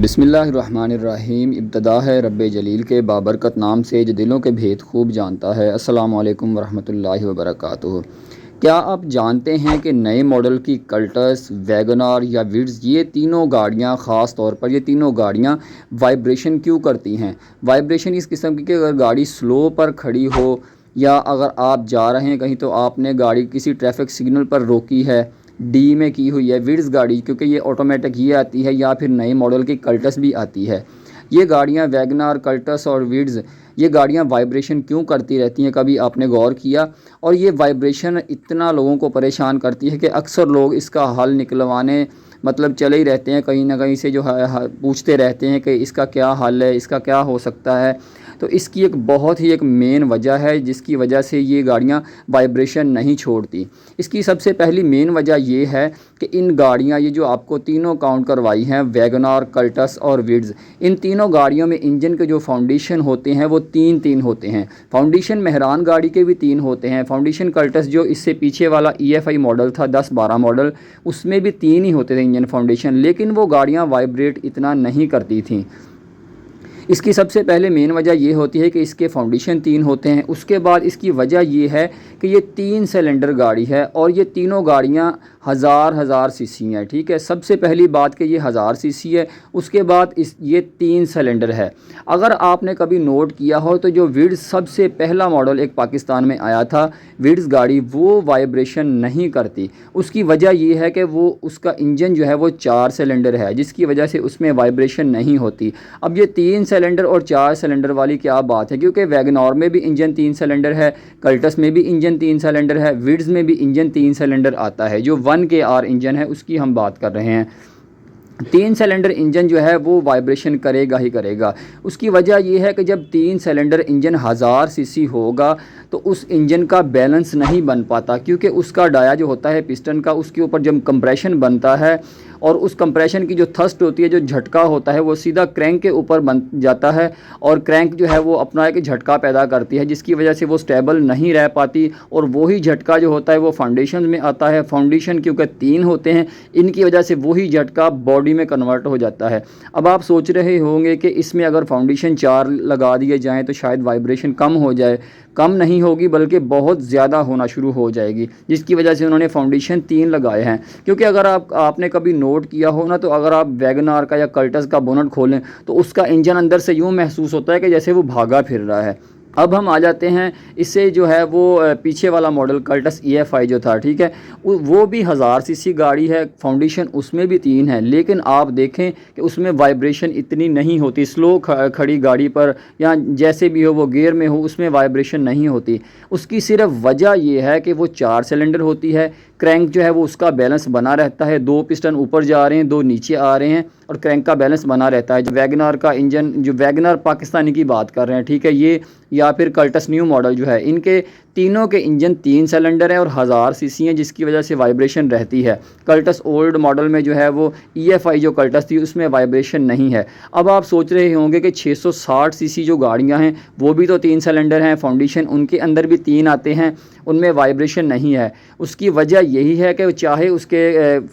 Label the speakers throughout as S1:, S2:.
S1: बिस्मिल्लाहिर्रहमानिर्रहीम। इब्तदा है रब्बे जलील के बाबरकत नाम से जो दिलों के भेद खूब जानता है। अस्सलामु अलैकुम वरहमतुल्लाहि वबरकातुहू। क्या आप जानते हैं कि नए मॉडल की कल्टस, वैगनार या विड्स, ये तीनों गाड़ियां, ख़ास तौर पर ये तीनों गाड़ियां वाइब्रेशन क्यों करती हैं? वाइब्रेशन इस किस्म की कि अगर गाड़ी स्लो पर खड़ी हो या अगर आप जा रहे हैं कहीं तो आपने गाड़ी किसी ट्रैफिक सिग्नल पर रोकी है, डी में की हुई है विड्स गाड़ी, क्योंकि ये ऑटोमेटिक ये आती है, या फिर नए मॉडल की कल्टस भी आती है। ये गाड़ियाँ वैगनार, कल्टस और विड्स, ये गाड़ियाँ वाइब्रेशन क्यों करती रहती हैं, कभी आपने गौर किया? और ये वाइब्रेशन इतना लोगों को परेशान करती है कि अक्सर लोग इसका हल निकलवाने मतलब चले ही रहते हैं, कहीं ना कहीं से जो है पूछते रहते हैं कि इसका क्या हल है, इसका क्या हो सकता है। तो इसकी एक बहुत ही एक मेन वजह है जिसकी वजह से ये गाड़ियाँ वाइब्रेशन नहीं छोड़ती। इसकी सबसे पहली मेन वजह ये है कि इन गाड़ियाँ, ये जो आपको तीनों काउंट करवाई हैं, वैगनार, कल्टस और विड्स, इन तीनों गाड़ियों में इंजन के जो फाउंडेशन होते हैं वो तीन तीन होते हैं। फाउंडेशन मेहरान गाड़ी के भी तीन होते हैं। फाउंडेशन कल्टस जो इससे पीछे वाला EFI मॉडल था 10-12 मॉडल, उसमें भी तीन ही होते थे इंजन फाउंडेशन, लेकिन वो गाड़ियाँ वाइब्रेट इतना नहीं करती थीं। इसकी सबसे पहले मेन वजह ये होती है कि इसके फाउंडेशन तीन होते हैं। उसके बाद इसकी वजह ये है कि ये 3 सिलेंडर गाड़ी है और ये तीनों गाड़ियाँ हज़ार सीसी हैं। ठीक है, सबसे पहली बात कि ये 1000 सीसी है। उसके बाद ये 3 सिलेंडर है। अगर आपने कभी नोट किया हो तो जो विड्स सबसे पहला मॉडल एक पाकिस्तान में आया था, विड्स गाड़ी, वो वाइब्रेशन नहीं करती। उसकी वजह ये है कि वो उसका इंजन जो है वो 4 सिलेंडर है, जिसकी वजह से उसमें वाइब्रेशन नहीं होती। अब ये 3 सिलेंडर और 4 सिलेंडर वाली क्या बात है, क्योंकि वैगनआर में भी इंजन 3 सिलेंडर है, कल्टस में भी इंजन 3 सिलेंडर है, विड्स में भी इंजन 3 सिलेंडर आता है। जो 1KR इंजन है उसकी हम बात कर रहे हैं। 3 सिलेंडर इंजन जो है वो वाइब्रेशन करेगा ही करेगा। उसकी वजह यह है कि जब 3 सिलेंडर इंजन 1000 सीसी होगा तो उस इंजन का बैलेंस नहीं बन पाता, क्योंकि उसका डाया जो होता है पिस्टन का, उसके ऊपर जब कंप्रेशन बनता है और उस कंप्रेशन की जो थ्रस्ट होती है, जो झटका होता है, वो सीधा क्रैंक के ऊपर बन जाता है और क्रैंक जो है वो अपना एक झटका पैदा करती है, जिसकी वजह से वो स्टेबल नहीं रह पाती और वही झटका जो होता है वो फाउंडेशन में आता है। फाउंडेशन क्योंकि 3 होते हैं, इनकी वजह से वही झटका बॉडी में कन्वर्ट हो जाता है। अब आप सोच रहे होंगे कि इसमें अगर फाउंडेशन 4 लगा दिए जाएँ तो शायद वाइब्रेशन कम हो जाए। कम नहीं होगी बल्कि बहुत ज़्यादा होना शुरू हो जाएगी, जिसकी वजह से उन्होंने फाउंडेशन 3 लगाए हैं। क्योंकि अगर आपने कभी नोट किया हो ना, तो अगर आप वैगनार का या कल्टस का बोनट खोलें तो उसका इंजन अंदर से यूँ महसूस होता है कि जैसे वो भागा फिर रहा है। अब हम आ जाते हैं इससे जो है वो पीछे वाला मॉडल कल्टस EFI जो था, ठीक है, वो भी 1000 सीसी गाड़ी है, फाउंडेशन उसमें भी 3 है, लेकिन आप देखें कि उसमें वाइब्रेशन इतनी नहीं होती। स्लो खड़ी गाड़ी पर या जैसे भी हो वो गियर में हो, उसमें वाइब्रेशन नहीं होती। उसकी सिर्फ वजह ये है कि वो 4 सिलेंडर होती है। क्रैंक जो है वो उसका बैलेंस बना रहता है, 2 पिस्टन ऊपर जा रहे हैं, 2 नीचे आ रहे हैं और क्रैंक का बैलेंस बना रहता है। जो वैगनार का इंजन, जो वैगनार पाकिस्तानी की बात कर रहे हैं, ठीक है, ये या फिर कल्टस न्यू मॉडल जो है, इनके तीनों के इंजन 3 सिलेंडर हैं और 1000 सीसी हैं, जिसकी वजह से वाइब्रेशन रहती है। कल्टस ओल्ड मॉडल में जो है वो EFI जो कल्टस थी उसमें वाइब्रेशन नहीं है। अब आप सोच रहे होंगे कि 660 सीसी जो गाड़ियां हैं वो भी तो 3 सिलेंडर हैं, फाउंडेशन उनके अंदर भी 3 आते हैं, उनमें वाइब्रेशन नहीं है। उसकी वजह यही है कि चाहे उसके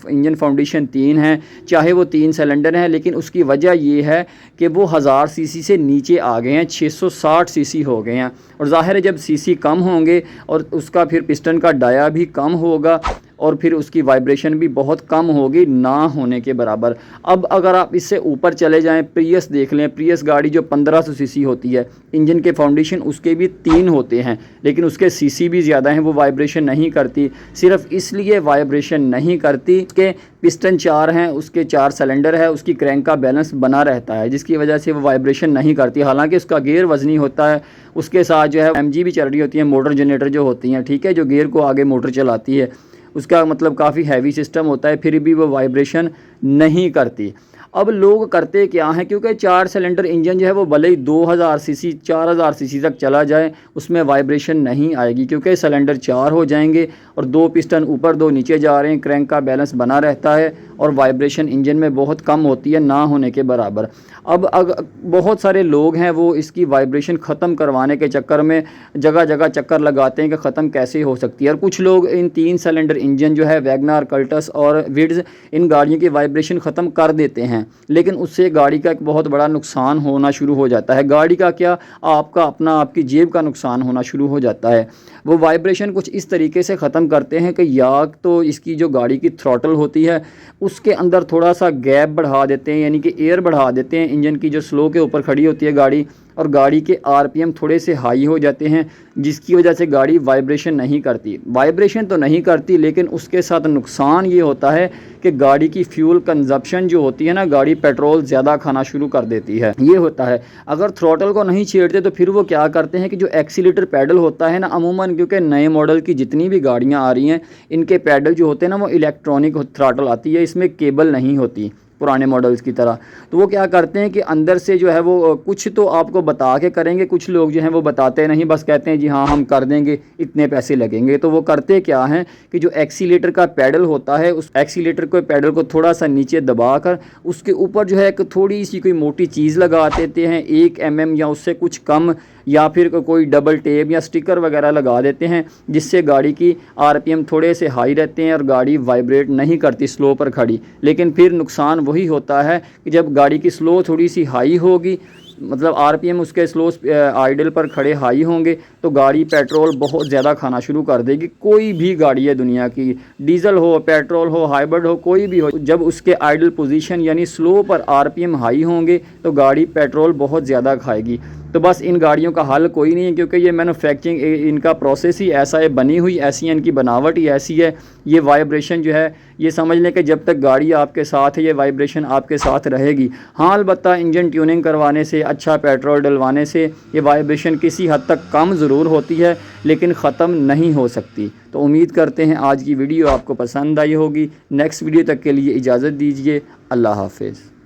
S1: इंजन फाउंडेशन 3 हैं, चाहे वो 3 सिलेंडर हैं, लेकिन उसकी वजह ये है कि वो 1000 सीसी से नीचे आ गए हैं, 660 सीसी हो गए हैं। और ज़ाहिर है जब सीसी कम होंगे और उसका फिर पिस्टन का डाया भी कम होगा और फिर उसकी वाइब्रेशन भी बहुत कम होगी, ना होने के बराबर। अब अगर आप इससे ऊपर चले जाएं, प्रियस देख लें, प्रियस गाड़ी जो 1500 सीसी होती है, इंजन के फाउंडेशन उसके भी 3 होते हैं, लेकिन उसके सीसी भी ज़्यादा हैं, वो वाइब्रेशन नहीं करती। सिर्फ इसलिए वाइब्रेशन नहीं करती कि पिस्टन 4 हैं, उसके 4 सिलेंडर है, उसकी क्रैंक का बैलेंस बना रहता है, जिसकी वजह से वो वाइब्रेशन नहीं करती। हालांकि उसका गियर वजनी होता है, उसके साथ जो है MG भी चल रही होती है, मोटर जनरेटर जो होती हैं, ठीक है, जो गियर को आगे मोटर चलाती है, उसका मतलब काफ़ी हैवी सिस्टम होता है, फिर भी वो वाइब्रेशन नहीं करती। अब लोग करते क्या हैं, क्योंकि 4 सिलेंडर इंजन जो है वो भले ही 2000 सीसी 4000 सीसी तक चला जाए, उसमें वाइब्रेशन नहीं आएगी, क्योंकि सिलेंडर 4 हो जाएंगे और 2 पिस्टन ऊपर 2 नीचे जा रहे हैं, क्रैंक का बैलेंस बना रहता है और वाइब्रेशन इंजन में बहुत कम होती है, ना होने के बराबर। अब बहुत सारे लोग हैं वो इसकी वाइब्रेशन ख़त्म करवाने के चक्कर में जगह जगह चक्कर लगाते हैं कि ख़त्म कैसे हो सकती है। और कुछ लोग इन 3 सिलेंडर इंजन जो है वैगनार, कल्टस और विड्स, इन गाड़ियों की वाइब्रेशन ख़त्म कर देते हैं, लेकिन उससे गाड़ी का एक बहुत बड़ा नुकसान होना शुरू हो जाता है। गाड़ी का क्या, आपका अपना, आपकी जेब का नुकसान होना शुरू हो जाता है। वो वाइब्रेशन कुछ इस तरीके से ख़त्म करते हैं कि या तो इसकी जो गाड़ी की थ्रॉटल होती है उसके अंदर थोड़ा सा गैप बढ़ा देते हैं, यानी कि एयर बढ़ा देते हैं इंजन की जो स्लो के ऊपर खड़ी होती है गाड़ी, और गाड़ी के आरपीएम थोड़े से हाई हो जाते हैं, जिसकी वजह से गाड़ी वाइब्रेशन नहीं करती। वाइब्रेशन तो नहीं करती, लेकिन उसके साथ नुकसान ये होता है कि गाड़ी की फ्यूल कंजप्शन जो होती है ना, गाड़ी पेट्रोल ज़्यादा खाना शुरू कर देती है, ये होता है। अगर थ्रॉटल को नहीं छेड़ते तो फिर वो क्या करते हैं कि जो एक्सीलेटर पैडल होता है ना, अमूमन क्योंकि नए मॉडल की जितनी भी गाड़ियाँ आ रही हैं इनके पैडल जो होते हैं ना वो इलेक्ट्रॉनिक थ्रॉटल आती है, इसमें केबल नहीं होती पुराने मॉडल्स की तरह। तो वो क्या करते हैं कि अंदर से जो है वो कुछ तो आपको बता के करेंगे, कुछ लोग जो हैं वो बताते नहीं, बस कहते हैं जी हाँ हम कर देंगे, इतने पैसे लगेंगे। तो वो करते क्या हैं कि जो एक्सीलेटर का पैडल होता है उस एक्सीलेटर को पैडल को थोड़ा सा नीचे दबाकर उसके ऊपर जो है एक थोड़ी सी कोई मोटी चीज़ लगा देते हैं, 1 mm या उससे कुछ कम, या फिर कोई डबल टेप या स्टिकर वगैरह लगा देते हैं, जिससे गाड़ी की आरपीएम थोड़े से हाई रहते हैं और गाड़ी वाइब्रेट नहीं करती स्लो पर खड़ी। लेकिन फिर नुकसान वही होता है कि जब गाड़ी की स्लो थोड़ी सी हाई होगी, मतलब आरपीएम उसके स्लो आइडल पर खड़े हाई होंगे, तो गाड़ी पेट्रोल बहुत ज़्यादा खाना शुरू कर देगी। कोई भी गाड़ी है दुनिया की, डीजल हो, पेट्रोल हो, हाइब्रिड हो, कोई भी हो, जब उसके आइडल पोजीशन यानी स्लो पर आरपीएम हाई होंगे तो गाड़ी पेट्रोल बहुत ज़्यादा खाएगी। तो बस इन गाड़ियों का हल कोई नहीं है, क्योंकि ये मैन्युफैक्चरिंग इनका प्रोसेस ही ऐसा है, बनी हुई ऐसी है, इनकी बनावट ही ऐसी है। ये वाइब्रेशन जो है, ये समझ लें कि जब तक गाड़ी आपके साथ है ये वाइब्रेशन आपके साथ रहेगी। हाँ, अलबत्ता इंजन ट्यूनिंग करवाने से, अच्छा पेट्रोल डलवाने से ये वाइब्रेशन किसी हद तक कम ज़रूर होती है, लेकिन ख़त्म नहीं हो सकती। तो उम्मीद करते हैं आज की वीडियो आपको पसंद आई होगी। नेक्स्ट वीडियो तक के लिए इजाज़त दीजिए। अल्लाह हाफ़िज़।